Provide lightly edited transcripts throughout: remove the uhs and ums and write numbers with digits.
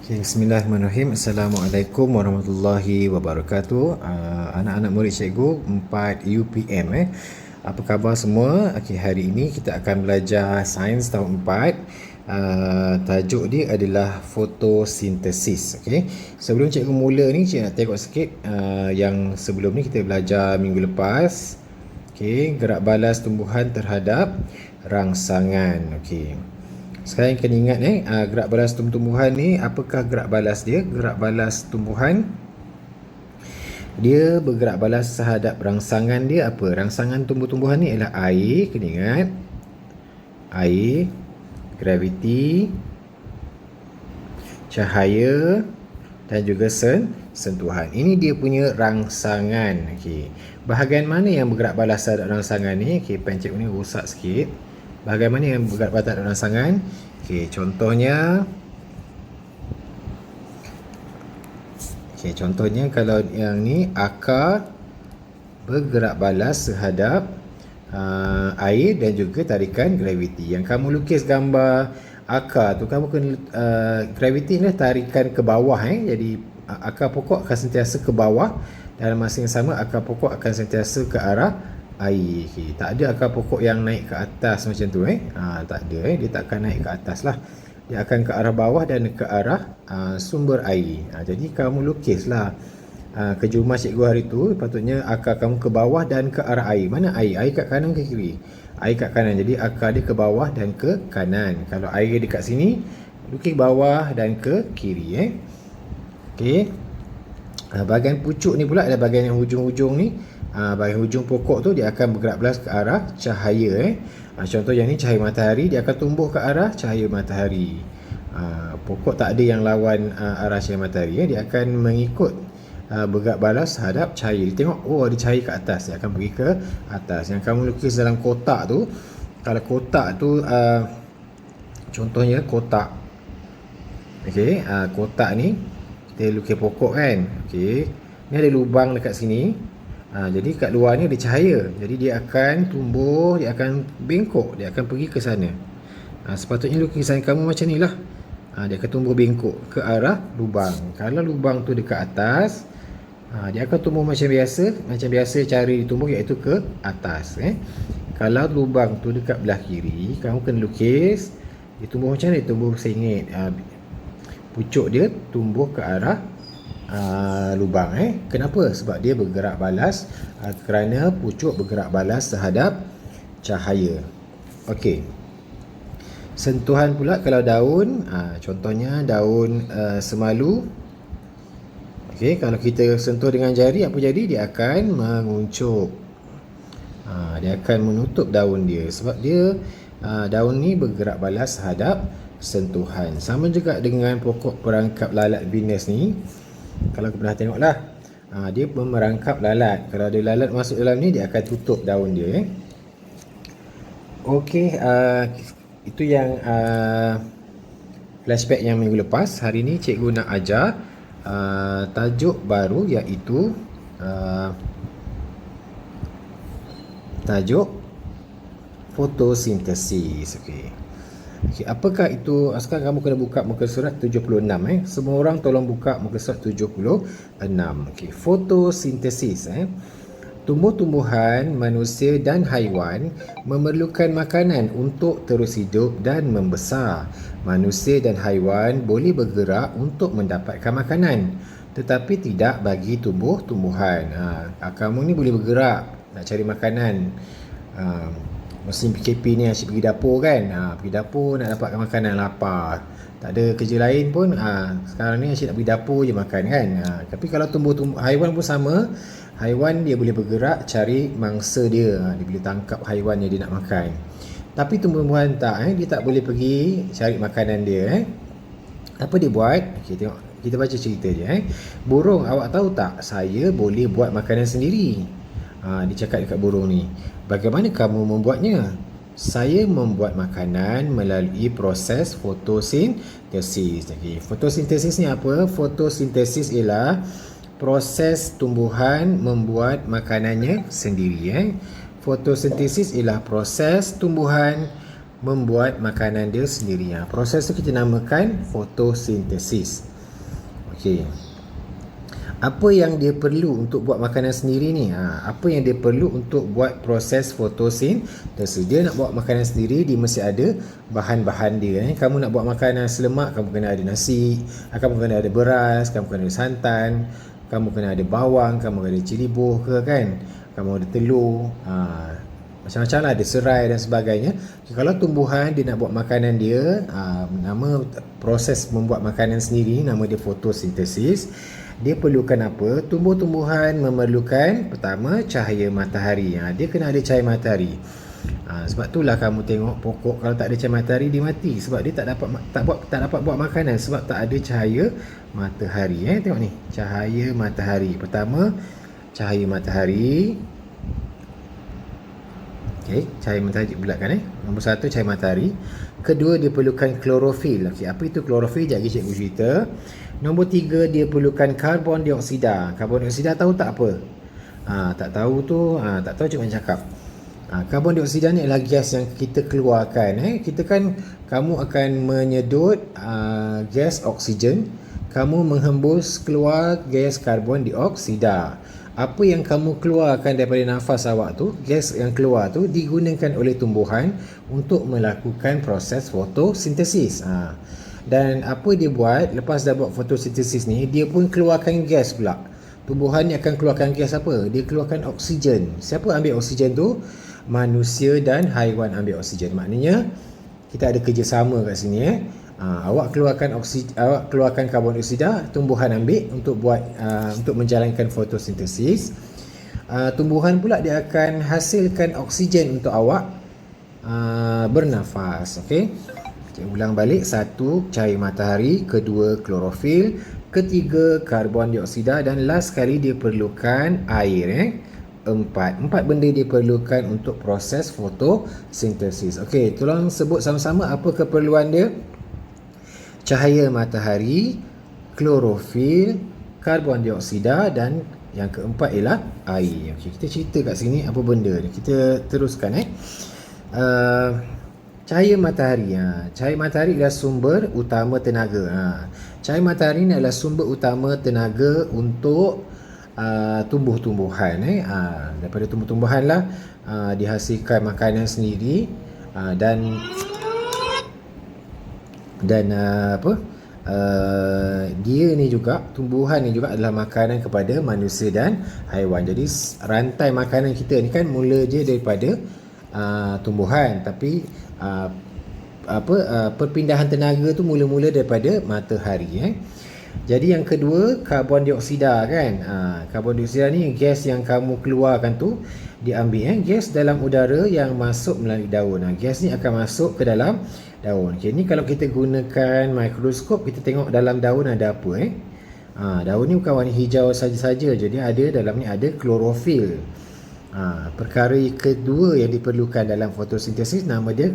Okay, Bismillahirrahmanirrahim. Assalamualaikum warahmatullahi wabarakatuh. Anak-anak murid cikgu 4 UPM. Apa khabar semua? Okay, hari ini kita akan belajar sains tahun 4. Tajuk dia adalah fotosintesis. Okay. Sebelum cikgu mula ni, cikgu nak tengok sikit yang sebelum ni kita belajar minggu lepas. Okay, gerak balas tumbuhan terhadap rangsangan. Okay. Sekarang kena ingat gerak balas tumbuhan ni, apakah gerak balas dia? Gerak balas tumbuhan dia bergerak balas terhadap rangsangan dia apa? Rangsangan tumbuh-tumbuhan ni ialah air, kena ingat. Air, graviti, cahaya dan juga sentuhan. Ini dia punya rangsangan. Okey. Bahagian mana yang bergerak balas terhadap rangsangan ni? Okey, pen cikgu ni rosak sikit. Bahagian mana yang bergerak balas terhadap rangsangan? Okey, contohnya kalau yang ni akar bergerak balas terhadap air dan juga tarikan graviti. Yang kamu lukis gambar akar tu, kamu kena graviti ni tarikan ke bawah jadi akar pokok akan sentiasa ke bawah, dalam masa yang sama akar pokok akan sentiasa ke arah air. Tak ada akar pokok yang naik ke atas macam tu tak ada dia tak akan naik ke atas lah, dia akan ke arah bawah dan ke arah sumber air. Jadi kamu lukislah kerja rumah cikgu hari tu, patutnya akar kamu ke bawah dan ke arah air. Mana air? Air kat kanan ke kiri? Air kat kanan, jadi akar dia ke bawah dan ke kanan. Kalau air dekat sini, lukis bawah dan ke kiri. Okey. Bahagian pucuk ni pula adalah bahagian yang hujung-hujung ni. Bahagian hujung pokok tu dia akan bergerak balas ke arah cahaya. Contoh yang ni cahaya matahari, dia akan tumbuh ke arah cahaya matahari. Pokok tak ada yang lawan arah cahaya matahari, dia akan mengikut bergerak balas terhadap cahaya. Dia tengok, oh ada cahaya ke atas, dia akan pergi ke atas. Yang kamu lukis dalam kotak tu, kalau kotak tu contohnya kotak. Okey, kotak ni kita lukis pokok kan. Okey, ni ada lubang dekat sini. Jadi kat luar ni ada cahaya, jadi dia akan tumbuh, dia akan bengkok, dia akan pergi ke sana. Sepatutnya lukisan kamu macam ni lah. Dia akan tumbuh bengkok ke arah lubang. Kalau lubang tu dekat atas, dia akan tumbuh macam biasa cara dia tumbuh, iaitu ke atas. Kalau lubang tu dekat belah kiri, kamu kena lukis dia tumbuh macam ni, dia tumbuh sengit. Pucuk dia tumbuh ke arah lubang. Kenapa? Sebab dia bergerak balas, kerana pucuk bergerak balas terhadap cahaya. Okey. Sentuhan pula kalau daun, contohnya daun semalu. Okey, kalau kita sentuh dengan jari, apa jadi? Dia akan menguncup. Dia akan menutup daun dia, sebab dia daun ni bergerak balas terhadap sentuhan. Sama juga dengan pokok perangkap lalat Venus ni. Kalau aku pernah tengok lah, dia merangkap lalat. Kalau ada lalat masuk dalam ni, dia akan tutup daun dia. Okey, itu yang flashback yang minggu lepas. Hari ni cikgu nak ajar tajuk baru, iaitu tajuk fotosintesis. Okey, apakah itu? Sekarang kamu kena buka muka surat 76. Semua orang tolong buka muka surat 76. Okey, fotosintesis. Tumbuh-tumbuhan, manusia dan haiwan memerlukan makanan untuk terus hidup dan membesar. Manusia dan haiwan boleh bergerak untuk mendapatkan makanan, tetapi tidak bagi tumbuh-tumbuhan. Kamu ni boleh bergerak nak cari makanan. Musim PKP ni asyik pergi dapur kan. Pergi dapur nak dapatkan makanan, lapar, tak ada kerja lain pun. Sekarang ni asyik nak pergi dapur je makan kan. Tapi kalau haiwan pun sama. Haiwan dia boleh bergerak cari mangsa dia. Dia boleh tangkap haiwan yang dia nak makan. Tapi tumbuh-tumbuhan tak. Dia tak boleh pergi cari makanan dia. Apa dia buat? Okay, tengok, kita baca cerita je. Burung, awak tahu tak, saya boleh buat makanan sendiri. Dia cakap dekat burung ni, bagaimana kamu membuatnya? Saya membuat makanan melalui proses fotosintesis. Fotosintesis ni apa? Fotosintesis ialah proses tumbuhan membuat makanannya sendiri. Fotosintesis ialah proses tumbuhan membuat makanan dia sendiri. Proses tu kita namakan fotosintesis. Okey. Apa yang dia perlu untuk buat makanan sendiri ni? Apa yang dia perlu untuk buat proses fotosintesis? Dia nak buat makanan sendiri, dia mesti ada bahan-bahan dia. Kamu nak buat makanan selemak, kamu kena ada nasi, kamu kena ada beras, kamu kena ada santan, kamu kena ada bawang, kamu kena ada cili buh ke kan? Kamu ada telur, macam-macam lah, ada serai dan sebagainya. Kalau tumbuhan dia nak buat makanan dia, nama proses membuat makanan sendiri, nama dia fotosintesis. Dia perlukan apa? Tumbuh-tumbuhan memerlukan pertama cahaya matahari. Dia kena ada cahaya matahari. Sebab itulah kamu tengok pokok kalau tak ada cahaya matahari dia mati, sebab dia tak dapat buat makanan sebab tak ada cahaya matahari. Tengok ni, cahaya matahari. Pertama cahaya matahari. Okey, cahaya matahari pula kan Nombor 1 cahaya matahari. Kedua dia perlukan klorofil. Okey, apa itu klorofil? Jap cikgu cerita. Nombor 3 dia perlukan karbon dioksida. Karbon dioksida tahu tak apa? Tak tahu tu, tak tahu cuma cakap. Karbon dioksida ni adalah gas yang kita keluarkan. Kita kan, kamu akan menyedut gas oksigen, kamu menghembus keluar gas karbon dioksida. Apa yang kamu keluarkan daripada nafas awak tu, gas yang keluar tu digunakan oleh tumbuhan untuk melakukan proses fotosintesis. Dan apa dia buat lepas dah buat fotosintesis ni, dia pun keluarkan gas pula. Tumbuhan ni akan keluarkan gas apa? Dia keluarkan oksigen. Siapa ambil oksigen tu? Manusia dan haiwan ambil oksigen. Maknanya kita ada kerjasama kat sini. Awak keluarkan karbon dioksida, tumbuhan ambil untuk buat untuk menjalankan fotosintesis. Tumbuhan pula dia akan hasilkan oksigen untuk awak bernafas. Okey. Ulang balik. 1 cahaya matahari, kedua klorofil, ketiga karbon dioksida, dan last sekali dia perlukan air. Empat benda dia perlukan untuk proses fotosintesis. Okey, tolong sebut sama-sama apa keperluan dia. Cahaya matahari, klorofil, karbon dioksida, dan yang keempat ialah air. Okey, kita cerita kat sini apa benda ni. Kita teruskan cahaya matahari. Cahaya matahari adalah sumber utama tenaga. Cahaya matahari ni adalah sumber utama tenaga untuk tumbuh-tumbuhan. Daripada tumbuh-tumbuhan lah dihasilkan makanan sendiri, dan dia ni juga, tumbuhan ni juga adalah makanan kepada manusia dan haiwan. Jadi rantai makanan kita ni kan mula je daripada tumbuhan, tapi perpindahan tenaga tu mula-mula daripada matahari. Jadi yang kedua, karbon dioksida kan. Karbon dioksida ni gas yang kamu keluarkan tu diambil gas dalam udara yang masuk melalui daun. Gas ni akan masuk ke dalam daun. Okay, ni kalau kita gunakan mikroskop, kita tengok dalam daun ada apa. Daun ni bukan warna hijau saja-saja, jadi ada dalam ni ada klorofil. Perkara kedua yang diperlukan dalam fotosintesis nama dia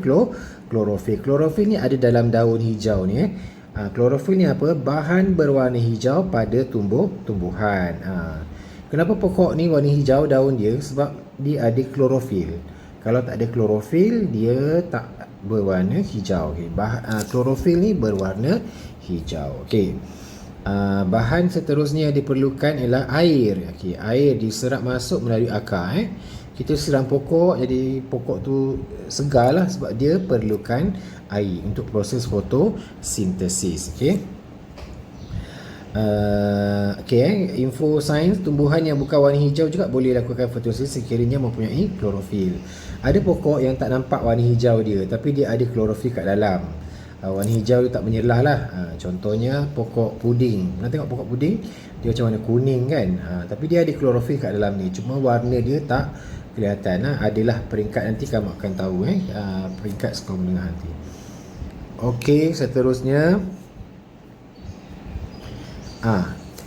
klorofil. Klorofil ni ada dalam daun hijau ni. Klorofil ni apa? Bahan berwarna hijau pada tumbuhan. Kenapa pokok ni warna hijau daun dia? Sebab dia ada klorofil. Kalau tak ada klorofil, dia tak berwarna hijau. Okay. Klorofil ni berwarna hijau. Okey. Bahan seterusnya yang diperlukan ialah air. Okey, air diserap masuk melalui akar. Kita siram pokok, jadi pokok tu segar lah sebab dia perlukan air untuk proses fotosintesis. Info sains, tumbuhan yang bukan warna hijau juga boleh lakukan fotosintesis sekiranya mempunyai klorofil. Ada pokok yang tak nampak warna hijau dia, tapi dia ada klorofil kat dalam. Warna hijau dia tak menyerlah lah. Contohnya pokok puding. Nak tengok pokok puding, dia macam warna kuning kan. Tapi dia ada klorofil kat dalam ni, cuma warna dia tak kelihatan. Adalah peringkat, nanti kamu akan tahu peringkat sekolah menengah nanti. Okey, seterusnya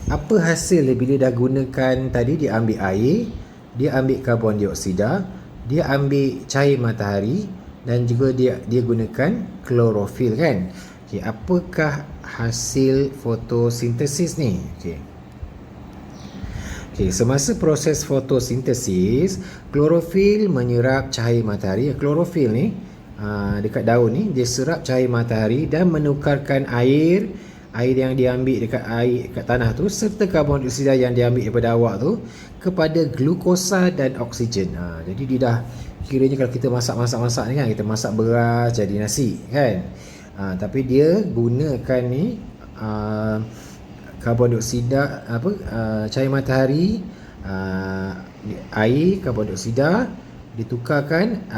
apa hasil bila dah gunakan tadi? Dia ambil air, dia ambil karbon dioksida, dia ambil cahaya matahari, dan juga dia gunakan klorofil kan. Okey, apakah hasil fotosintesis ni? Okey, semasa proses fotosintesis, klorofil menyerap cahaya matahari. Klorofil ni dekat daun ni dia serap cahaya matahari dan menukarkan air air yang diambil dekat tanah tu serta karbon dioksida yang diambil daripada awak tu kepada glukosa dan oksigen. Jadi dia dah kiranya kalau kita masak ni kan, kita masak beras jadi nasi kan. Tapi dia gunakan ni karbon dioksida cahaya matahari, air, karbon dioksida ditukarkan,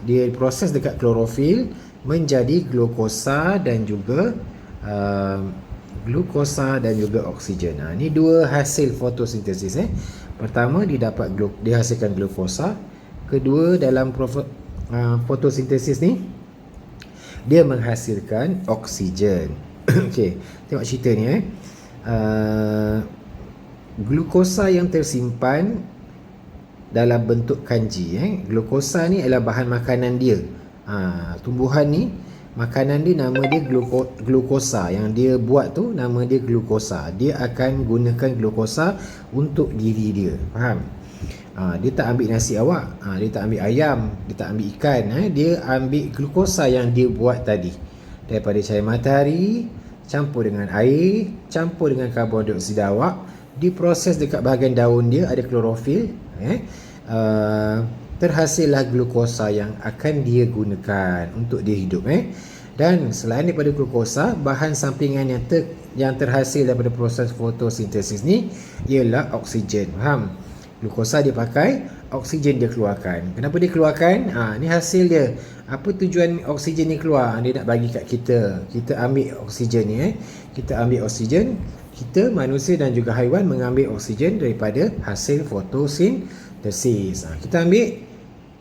dia proses dekat klorofil menjadi glukosa dan juga oksigen. Ini dua hasil fotosintesis. Pertama dia hasilkan glukosa, kedua dalam fotosintesis ni dia menghasilkan oksigen. Okey, tengok cerita ni glukosa yang tersimpan dalam bentuk kanji. Glukosa ni adalah bahan makanan dia. Tumbuhan ni makanan dia nama dia glukosa. Yang dia buat tu nama dia glukosa. Dia akan gunakan glukosa untuk diri dia. Faham? Dia tak ambil nasi awak, dia tak ambil ayam, dia tak ambil ikan. Dia ambil glukosa yang dia buat tadi daripada cahaya matahari, campur dengan air, campur dengan karbon dioksida awak, diproses dekat bahagian daun dia, ada klorofil, terhasillah glukosa yang akan dia gunakan untuk dia hidup. Dan selain daripada glukosa, bahan sampingan yang terhasil daripada proses fotosintesis ni ialah oksigen. Faham? Glukosa dia pakai, oksigen dia keluarkan. Kenapa dia keluarkan? Ni hasil dia. Apa tujuan oksigen ni keluar? Dia nak bagi kat kita. Kita ambil oksigen ni. Kita ambil oksigen. Kita manusia dan juga haiwan mengambil oksigen daripada hasil fotosintesis. Kita ambil,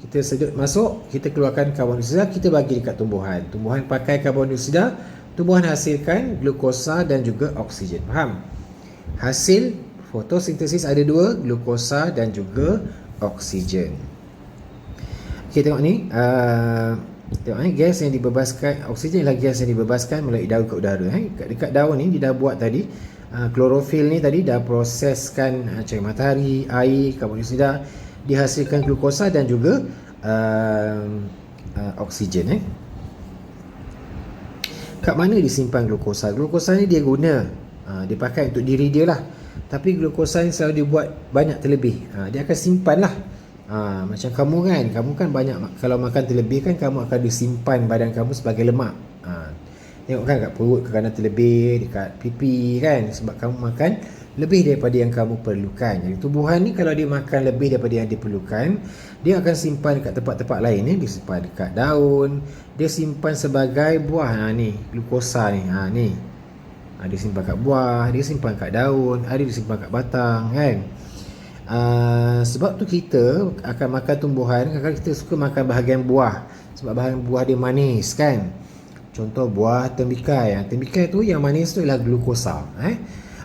kita sedut masuk, kita keluarkan karbon dioksida, kita bagi dekat tumbuhan. Tumbuhan pakai karbon dioksida, tumbuhan hasilkan glukosa dan juga oksigen. Faham? Hasil fotosintesis ada dua, glukosa dan juga oksigen. Okey, tengok ni. Tengok ni, gas yang dibebaskan, oksigen ialah gas yang dibebaskan melalui daun ke udara. Dekat daun ni dia dah buat tadi, klorofil ni tadi dah proseskan cahaya matahari, air, karbon dioksida, dihasilkan glukosa dan juga oksigen. Kat mana disimpan glukosa? Glukosa ni dia guna, dia pakai untuk diri dia lah. Tapi glukosa ni selalu dibuat banyak terlebih. Dia akan simpan lah. Macam kamu kan banyak, kalau makan terlebih kan kamu akan disimpan badan kamu sebagai lemak. Tengok kan kat perut kadang terlebih, dekat pipi kan, sebab kamu makan lebih daripada yang kamu perlukan. Jadi tumbuhan ni kalau dia makan lebih daripada yang diperlukan, dia akan simpan dekat tempat-tempat lain. Dia simpan dekat daun, dia simpan sebagai buah. Ni glukosa ni. Dia simpan kat buah, dia simpan kat daun, ada dia simpan kat batang kan. Sebab tu kita akan makan tumbuhan, kadang-kadang kita suka makan bahagian buah sebab bahagian buah dia manis kan. Contoh buah tembikai. Tembikai tu yang manis tu ialah glukosa.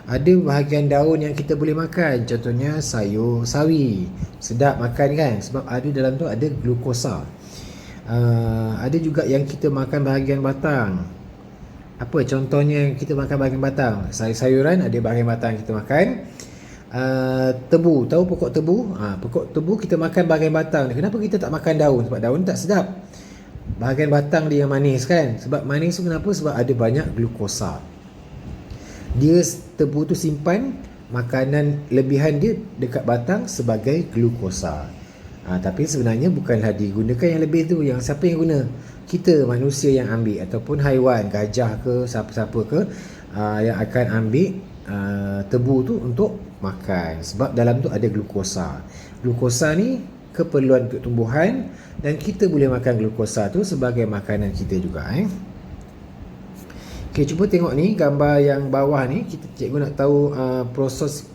Ada bahagian daun yang kita boleh makan, contohnya sayur sawi. Sedap makan kan, sebab ada dalam tu ada glukosa. Ada juga yang kita makan bahagian batang. Apa contohnya kita makan bahagian batang? Sayur-sayuran ada bahagian batang kita makan. Tebu, tahu pokok tebu? Pokok tebu kita makan bahagian batang. Kenapa kita tak makan daun? Sebab daun tak sedap. Bahagian batang dia yang manis kan. Sebab manis tu kenapa? Sebab ada banyak glukosa. Dia tebu tu simpan makanan lebihan dia dekat batang sebagai glukosa. Tapi sebenarnya bukanlah digunakan yang lebih tu. Yang siapa yang guna? Kita manusia yang ambil, ataupun haiwan, gajah ke, siapa-siapa ke, yang akan ambil tebu tu untuk makan. Sebab dalam tu ada glukosa. Glukosa ni keperluan untuk tumbuhan, dan kita boleh makan glukosa tu sebagai makanan kita juga. Okey, cuba tengok ni gambar yang bawah ni. Cikgu nak tahu proses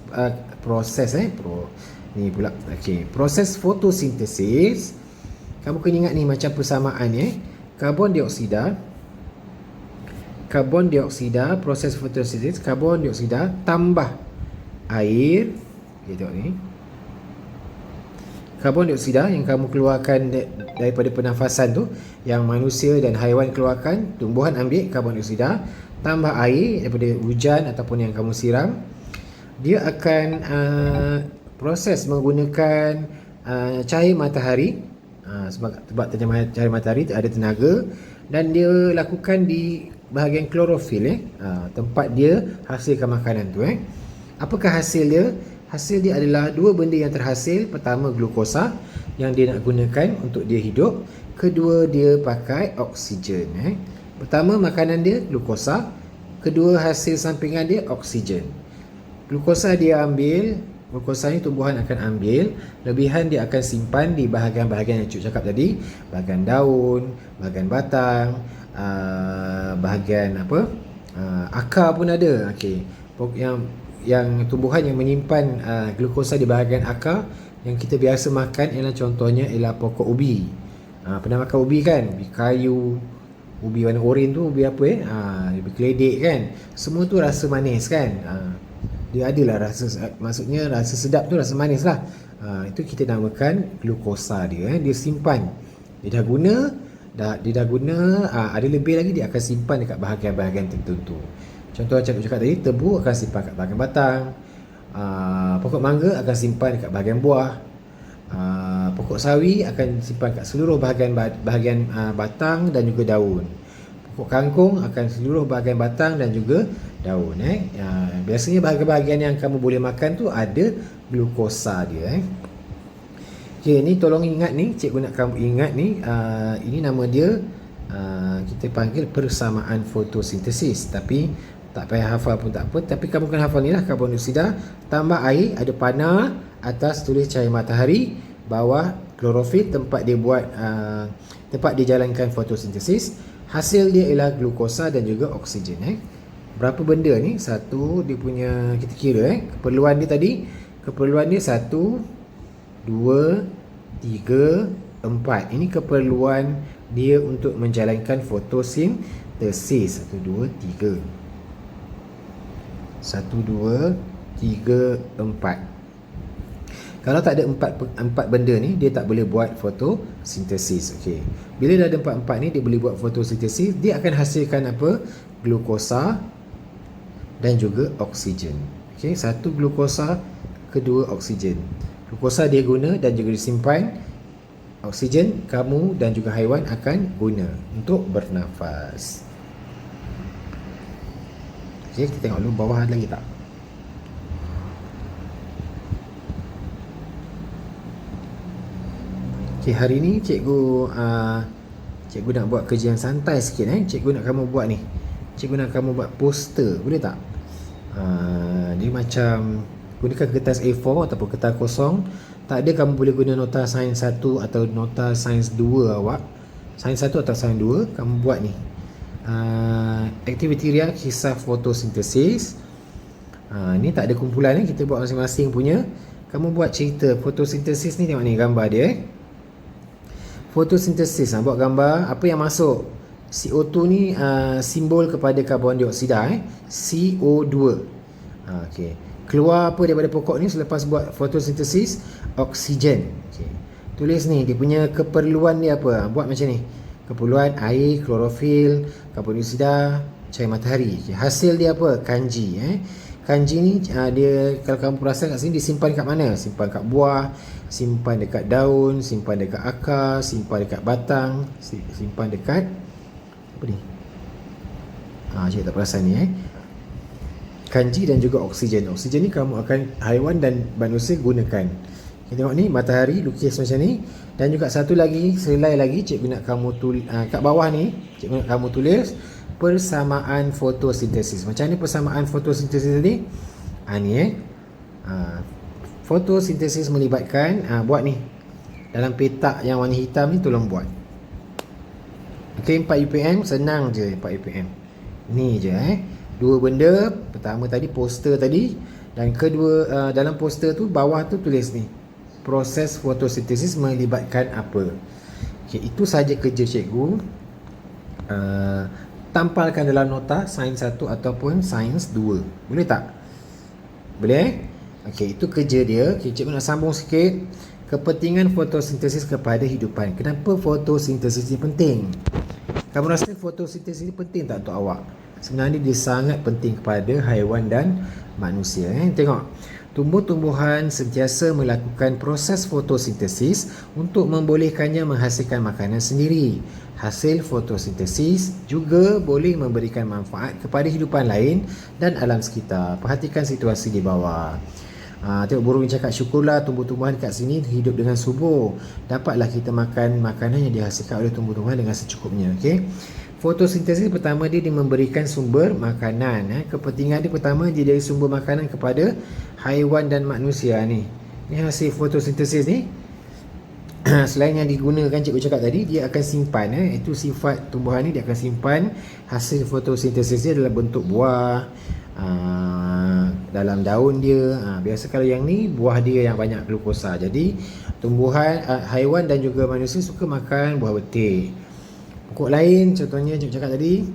fotosintesis. Kamu kena ingat ni macam persamaan karbon dioksida, proses fotosintesis, karbon dioksida tambah air. Okey, tengok ni. Karbon dioksida yang kamu keluarkan daripada pernafasan tu, yang manusia dan haiwan keluarkan, tumbuhan ambil karbon dioksida, tambah air daripada hujan ataupun yang kamu siram. Dia akan proses menggunakan cahaya matahari. Sebab cahaya matahari ada tenaga, dan dia lakukan di bahagian klorofil, tempat dia hasilkan makanan tu. Apakah hasil dia? Hasil dia adalah dua benda yang terhasil. Pertama, glukosa yang dia nak gunakan untuk dia hidup. Kedua, dia pakai oksigen. Pertama, makanan dia glukosa. Kedua, hasil sampingan dia oksigen. Glukosa dia ambil, glukosa ni tumbuhan akan ambil, lebihan dia akan simpan di bahagian-bahagian yang Cuk cakap tadi, bahagian daun, bahagian batang, bahagian akar pun ada. Okey. Yang tumbuhan yang menyimpan glukosa di bahagian akar yang kita biasa makan ialah contohnya ialah pokok ubi. Pernah makan ubi kan? Ubi kayu, ubi warna oranye tu, ubi apa ubi keledek kan? Semua tu rasa manis kan? Dia adalah rasa, maksudnya rasa sedap tu rasa manis lah. Itu kita namakan glukosa dia. Dia simpan. Dia dah guna, ada lebih lagi dia akan simpan dekat bahagian-bahagian tertentu. Contoh macam aku cakap tadi, tebu akan simpan kat bahagian batang, pokok mangga akan simpan dekat bahagian buah, pokok sawi akan simpan kat seluruh bahagian batang dan juga daun. Pokok kangkung akan seluruh bahagian batang dan juga daun. Biasanya bahagian-bahagian yang kamu boleh makan tu ada glukosa dia. Okay, ni tolong ingat ni, cikgu nak kamu ingat ni, ini nama dia, kita panggil persamaan fotosintesis. Tapi tak payah hafal pun tak apa, tapi kamu kena hafal ni lah. Karbon dioksida tambah air, ada panah, atas tulis cahaya matahari, bawah klorofil, tempat dia buat tempat dia jalankan fotosintesis. Hasil dia ialah glukosa dan juga oksigen. Berapa benda ni? Satu, dia punya, kita kira keperluan dia tadi. Keperluan dia 1, 2, 3, 4. Ini keperluan dia untuk menjalankan fotosintesis. 1, 2, 3. 1, 2, 3, 4. Kalau tak ada empat benda ni, dia tak boleh buat fotosintesis. Okey. Bila dah ada empat ni, dia boleh buat fotosintesis. Dia akan hasilkan apa? Glukosa dan juga oksigen. Okey, satu glukosa, kedua oksigen. Glukosa dia guna dan juga disimpan. Oksigen kamu dan juga haiwan akan guna untuk bernafas. Okey, kita tengok dulu bawah ada lagi tak? Okey, hari ni cikgu nak buat kerja yang santai sikit. Cikgu nak kamu buat ni. Cikgu nak kamu buat poster, boleh tak? Dia macam gunakan kertas A4 ataupun kertas kosong. Tak ada, kamu boleh guna nota sains 1 atau nota sains 2 awak. Sains 1 atau sains 2 kamu buat ni. Aktiviti ria kisah fotosintesis. Ni tak ada kumpulan ni, kita buat masing-masing punya. Kamu buat cerita fotosintesis ni, tengok ni gambar dia. Fotosintesis, buat gambar apa yang masuk. CO2 ni simbol kepada karbon dioksida, CO2. Okey. Keluar apa daripada pokok ni selepas buat fotosintesis? Oksigen. Okay. Tulis ni, dia punya keperluan dia apa? Buat macam ni. Keperluan air, klorofil, karbon dioksida, cahaya matahari. Okay. Hasil dia apa? Kanji. Kanji ni dia, kalau kamu perasan kat sini, disimpan kat mana? Simpan kat buah, simpan dekat daun, simpan dekat akar, simpan dekat batang, simpan dekat apa ni? Cikgu tak perasan ni. Kanji dan juga oksigen. Oksigen ni kamu akan, haiwan dan manusia gunakan. Kita tengok ni, matahari lukis macam ni. Dan juga satu lagi, selai lagi, cikgu nak kamu tulis kat bawah ni, cikgu nak kamu tulis persamaan fotosintesis. Macam ni persamaan fotosintesis tadi? Ni fotosintesis melibatkan, buat ni dalam petak yang warna hitam ni, tolong buat. Okey, 4 UPM, senang je 4 UPM. Ni je dua benda. Pertama tadi poster tadi, dan kedua dalam poster tu bawah tu tulis ni, proses fotosintesis melibatkan apa. Okey, itu saja kerja cikgu. Tampalkan dalam nota sains 1 ataupun sains 2. Boleh tak? Boleh? Okey, itu kerja dia. Okey, cikgu nak sambung sikit. Kepentingan fotosintesis kepada hidupan. Kenapa fotosintesis ni penting? Kamu rasa fotosintesis ni penting tak untuk awak? Sebenarnya dia sangat penting kepada haiwan dan manusia. Tengok, Tumbuh-tumbuhan sentiasa melakukan proses fotosintesis untuk membolehkannya menghasilkan makanan sendiri. Hasil fotosintesis juga boleh memberikan manfaat kepada hidupan lain dan alam sekitar. Perhatikan situasi di bawah. Tengok burung yang cakap, syukurlah tumbuh-tumbuhan kat sini hidup dengan subur. Dapatlah kita makan makanan yang dihasilkan oleh tumbuh-tumbuhan dengan secukupnya. Okay? Fotosintesis pertama dia memberikan sumber makanan. Kepentingan dia pertama dia dari sumber makanan kepada haiwan dan manusia ni. Ni hasil fotosintesis ni. Selain yang digunakan cikgu cakap tadi, dia akan simpan. Itu sifat tumbuhan ni, dia akan simpan hasil fotosintesis dia dalam bentuk buah, dalam daun dia. Biasa kalau yang ni buah dia yang banyak glukosa. Jadi tumbuhan, haiwan dan juga manusia suka makan buah betik. Pokok lain contohnya cikgu cakap tadi,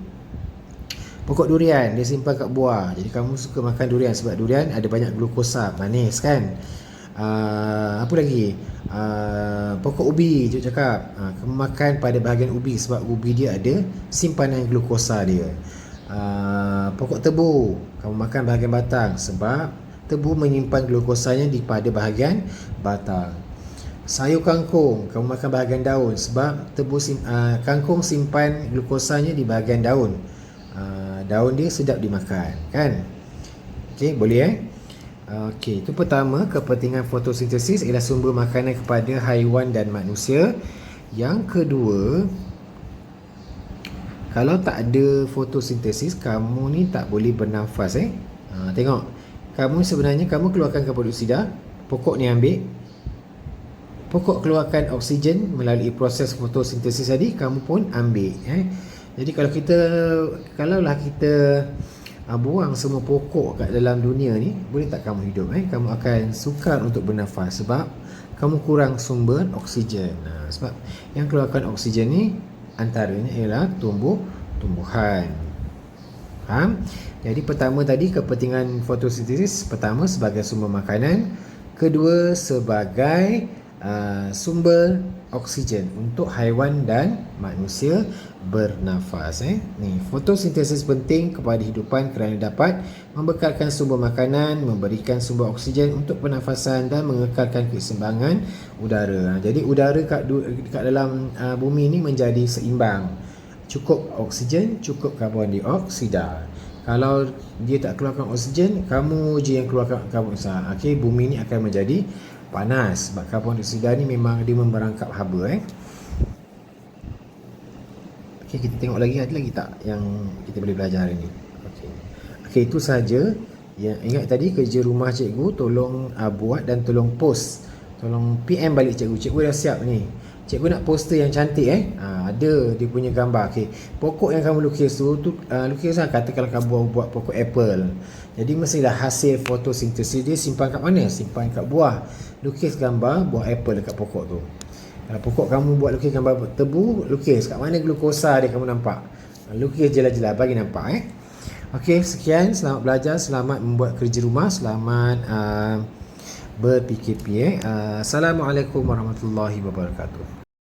pokok durian dia simpan kat buah. Jadi kamu suka makan durian sebab durian ada banyak glukosa, manis kan. Apa lagi? Pokok ubi cikgu cakap, kamu makan pada bahagian ubi sebab ubi dia ada simpanan glukosa dia. Pokok tebu kamu makan bahagian batang sebab tebu menyimpan glukosanya di pada bahagian batang. Sayur kangkung kamu makan bahagian daun sebab kangkung simpan glukosanya di bahagian daun. Daun dia sedap dimakan kan. Okey, boleh Okey, itu pertama, kepentingan fotosintesis ialah sumber makanan kepada haiwan dan manusia. Yang kedua, kalau tak ada fotosintesis, kamu ni tak boleh bernafas. Tengok, kamu sebenarnya kamu keluarkan karbon dioksida, pokok ni ambil, pokok keluarkan oksigen melalui proses fotosintesis tadi, kamu pun ambil. Jadi kalaulah kita buang semua pokok kat dalam dunia ni, boleh tak kamu hidup? Kamu akan sukar untuk bernafas sebab kamu kurang sumber oksigen. Sebab yang keluarkan oksigen ni antaranya ialah tumbuhan. Faham? Jadi pertama tadi, kepentingan fotosintesis pertama sebagai sumber makanan, kedua sebagai sumber oksigen untuk haiwan dan manusia bernafas. Ni, fotosintesis penting kepada hidupan kerana dapat membekalkan sumber makanan, memberikan sumber oksigen untuk pernafasan dan mengekalkan keseimbangan udara. Jadi udara kat dalam bumi ni menjadi seimbang. Cukup oksigen, cukup karbon dioksida. Kalau dia tak keluarkan oksigen, kamu je yang keluarkan karbon dioksida. Okey, bumi ni akan menjadi panas sebab karbon dioksida ni memang dia merangkap haba. Okey, kita tengok lagi, ada lagi tak yang kita boleh belajar hari ni? Okey, itu sahaja. Ya, ingat tadi kerja rumah cikgu tolong buat dan tolong post. Tolong PM balik cikgu. Cikgu dah siap ni. Cikgu nak poster yang cantik ada dia punya gambar. Okey, pokok yang kamu lukis tu lukislah, katakanlah kamu buat pokok apple. Jadi mestilah hasil fotosintesis dia simpan kat mana? Simpan kat buah. Lukis gambar buah apple dekat pokok tu. Kalau pokok kamu buat lukis gambar tebu, lukis kat mana glukosa dia kamu nampak. Lukis jelas-jelas bagi nampak. Okey, sekian, selamat belajar, selamat membuat kerja rumah, selamat ber-PKP. Assalamualaikum warahmatullahi wabarakatuh.